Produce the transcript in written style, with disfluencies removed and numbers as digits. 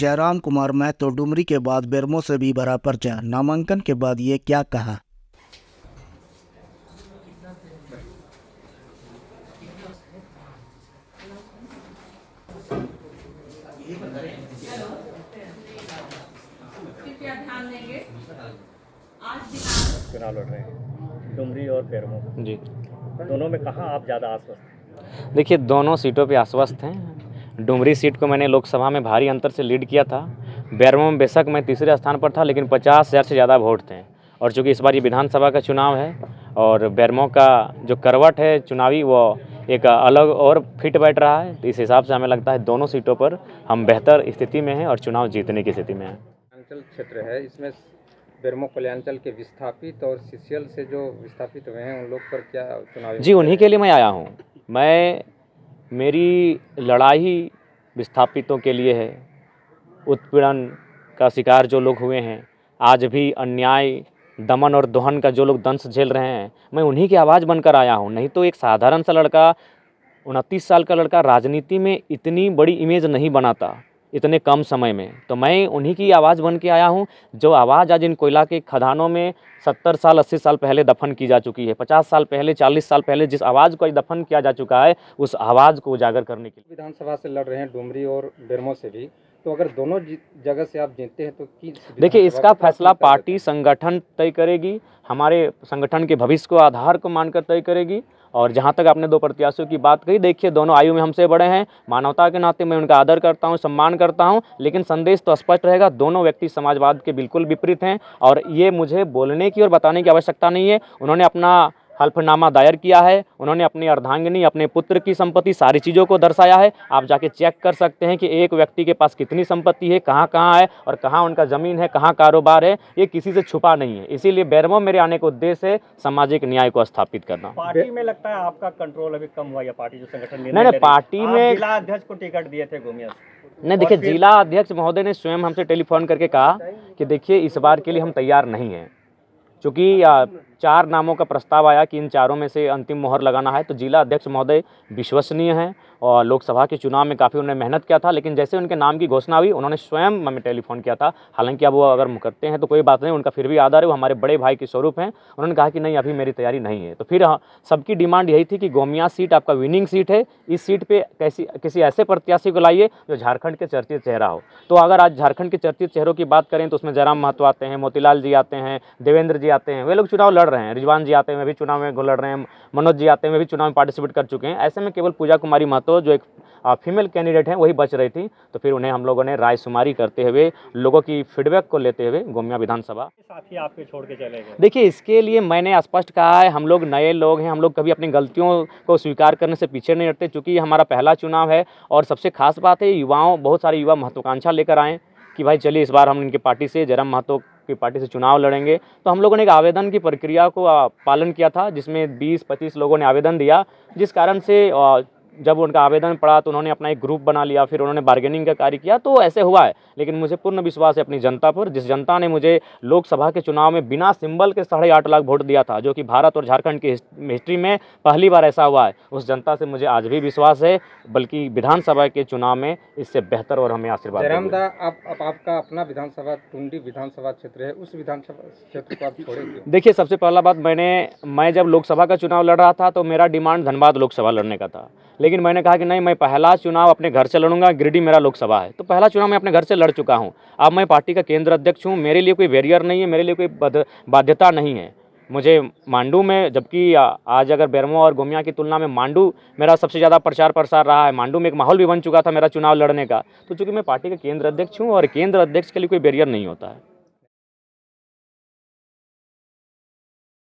जयराम कुमार महतो डुमरी के बाद बेरमो से भी भरा पर्चा। नामांकन के बाद ये क्या कहा। कृपया ध्यान देंगे। चुनाव लड़ रहे हैं डुमरी और बेरमो जी। दोनों में कहाँ आप ज़्यादा आश्वस्त हैं? देखिए, दोनों सीटों पे आश्वस्त हैं। डुमरी सीट को मैंने लोकसभा में भारी अंतर से लीड किया था। बेरमो में बेशक मैं तीसरे स्थान पर था, लेकिन 50,000 से ज़्यादा वोट थे। और चूँकि इस बार ये विधानसभा का चुनाव है और बेरमो का जो करवट है चुनावी, वो एक अलग और फिट बैठ रहा है, तो इस हिसाब से हमें लगता है दोनों सीटों पर हम बेहतर स्थिति में हैं और चुनाव जीतने की स्थिति में हैं। कल्याणचल क्षेत्र है, इसमें बेरमो कल्याणचल के विस्थापित और सीसीएल से जो विस्थापित हुए हैं उन लोग पर क्या चुनाव? जी, उन्हीं के लिए मैं आया हूँ। मेरी लड़ाई विस्थापितों के लिए है। उत्पीड़न का शिकार जो लोग हुए हैं, आज भी अन्याय, दमन और दोहन का जो लोग दंश झेल रहे हैं, मैं उन्हीं की आवाज़ बनकर आया हूँ। नहीं तो एक साधारण सा लड़का, 29 साल का लड़का राजनीति में इतनी बड़ी इमेज नहीं बनाता इतने कम समय में। तो मैं उन्हीं की आवाज़ बन के आया हूँ, जो आवाज़ आज इन कोयला के खदानों में 70 साल 80 साल पहले दफन की जा चुकी है। 50 साल पहले 40 साल पहले जिस आवाज़ को आज दफन किया जा चुका है, उस आवाज़ को उजागर करने के लिए। विधानसभा से लड़ रहे हैं डुमरी और बेरमो से भी, तो अगर दोनों जगह से आप जीतते हैं तो देखिए, इसका फैसला पार्टी संगठन तय करेगी, हमारे संगठन के भविष्य को आधार को मानकर तय करेगी। और जहाँ तक आपने दो प्रत्याशियों की बात कही, देखिए दोनों आयु में हमसे बड़े हैं, मानवता के नाते मैं उनका आदर करता हूँ, सम्मान करता हूँ, लेकिन संदेश तो स्पष्ट रहेगा, दोनों व्यक्ति समाजवाद के बिल्कुल विपरीत हैं। और ये मुझे बोलने की और बताने की आवश्यकता नहीं है। उन्होंने अपना हल्फनामा दायर किया है, उन्होंने अपनी अर्धांगिनी, अपने पुत्र की संपत्ति, सारी चीज़ों को दर्शाया है। आप जाके चेक कर सकते हैं कि एक व्यक्ति के पास कितनी संपत्ति है, कहाँ कहाँ है और कहाँ उनका ज़मीन है, कहाँ कारोबार है, ये किसी से छुपा नहीं है। इसीलिए बेरमो मेरे आने का उद्देश्य है सामाजिक न्याय को स्थापित करना। पार्टी में लगता है आपका कंट्रोल अभी कम हुआ, या पार्टी जो संगठन नहीं, पार्टी में जिला अध्यक्ष को टिकट दिए थे गोमिया से। नहीं, देखिए, जिला अध्यक्ष महोदय ने स्वयं हमसे टेलीफोन करके कहा कि देखिए इस बार के लिए हम तैयार नहीं हैं, चूँकि 4 नामों का प्रस्ताव आया कि इन चारों में से अंतिम मोहर लगाना है। तो जिला अध्यक्ष महोदय विश्वसनीय हैं और लोकसभा के चुनाव में काफ़ी उन्होंने मेहनत किया था, लेकिन जैसे उनके नाम की घोषणा हुई, उन्होंने स्वयं हमें टेलीफोन किया था। हालांकि अब वो अगर मुकरते हैं तो कोई बात नहीं, उनका फिर भी आदर है, वो हमारे बड़े भाई के स्वरूप हैं। उन्होंने कहा कि नहीं, अभी मेरी तैयारी नहीं है। तो फिर सबकी डिमांड यही थी कि गोमिया सीट आपका विनिंग सीट है, इस सीट पर किसी ऐसे प्रत्याशी को लाइए जो झारखंड के चर्चित चेहरा हो। तो अगर आज झारखंड के चर्चित चेहरों की बात करें तो उसमें जयराम महतो आते हैं, मोतीलाल जी आते हैं, देवेंद्र जी आते हैं, वे लोग चुनाव लड़ रहे हैं। रिजवान जी आते हैं, वे भी चुनाव में लड़ रहे हैं। मनोज जी आते हैं, वे भी चुनाव में पार्टिसिपेट कर चुके हैं। ऐसे में केवल पूजा कुमारी महतो जो एक फीमेल कैंडिडेट हैं वही बच रही थी। तो फिर उन्हें हम लोगों ने रायशुमारी करते हुए, लोगों की फीडबैक को लेते हुए गोमिया विधानसभा साथी आपके छोड़ के चले गए। देखिए, इसके लिए मैंने स्पष्ट कहा है, हम लोग नए लोग हैं, हम लोग कभी अपनी गलतियों को स्वीकार करने से पीछे नहीं हटते। चूँकि हमारा पहला चुनाव है और सबसे खास बात है, बहुत सारे युवा महत्वाकांक्षा लेकर आएँ कि भाई चलिए इस बार हम इनकी पार्टी से, जयराम महतो की पार्टी से चुनाव लड़ेंगे। तो हम लोगों ने एक आवेदन की प्रक्रिया को पालन किया था, जिसमें 20-25 लोगों ने आवेदन दिया, जिस कारण से जब उनका आवेदन पड़ा तो उन्होंने अपना एक ग्रुप बना लिया, फिर उन्होंने बार्गेनिंग का कार्य किया। तो ऐसे हुआ है, लेकिन मुझे पूर्ण विश्वास है अपनी जनता पर। जिस जनता ने मुझे लोकसभा के चुनाव में बिना सिंबल के 8.5 लाख वोट दिया था, जो कि भारत और झारखंड की हिस्ट्री में पहली बार ऐसा हुआ है, उस जनता से मुझे आज भी विश्वास है, बल्कि विधानसभा के चुनाव में इससे बेहतर और हमें आशीर्वाद जयराम दा, आपका अपना विधानसभा टुंडी विधानसभा क्षेत्र है, उस विधानसभा क्षेत्र को आप छोड़ेंगे? देखिए, सबसे पहला बात, मैं जब लोकसभा का चुनाव लड़ रहा था तो मेरा डिमांड धनबाद लोकसभा लड़ने का था, लेकिन मैंने कहा कि नहीं, मैं पहला चुनाव अपने घर से लड़ूंगा। गिरिडीह मेरा लोकसभा है, तो पहला चुनाव मैं अपने घर से लड़ चुका हूं। अब मैं पार्टी का केंद्र अध्यक्ष हूं, मेरे लिए कोई बैरियर नहीं है, मेरे लिए कोई बाध्यता नहीं है। मुझे मांडू में, जबकि आज अगर बेरमो और गोमिया की तुलना में मांडू मेरा सबसे ज़्यादा प्रचार प्रसार रहा है, मांडू में एक माहौल भी बन चुका था मेरा चूनाव लड़ने का। तो चूँकि मैं पार्टी का केंद्र अध्यक्ष हूँ और केंद्र अध्यक्ष के लिए कोई बैरियर नहीं होता है।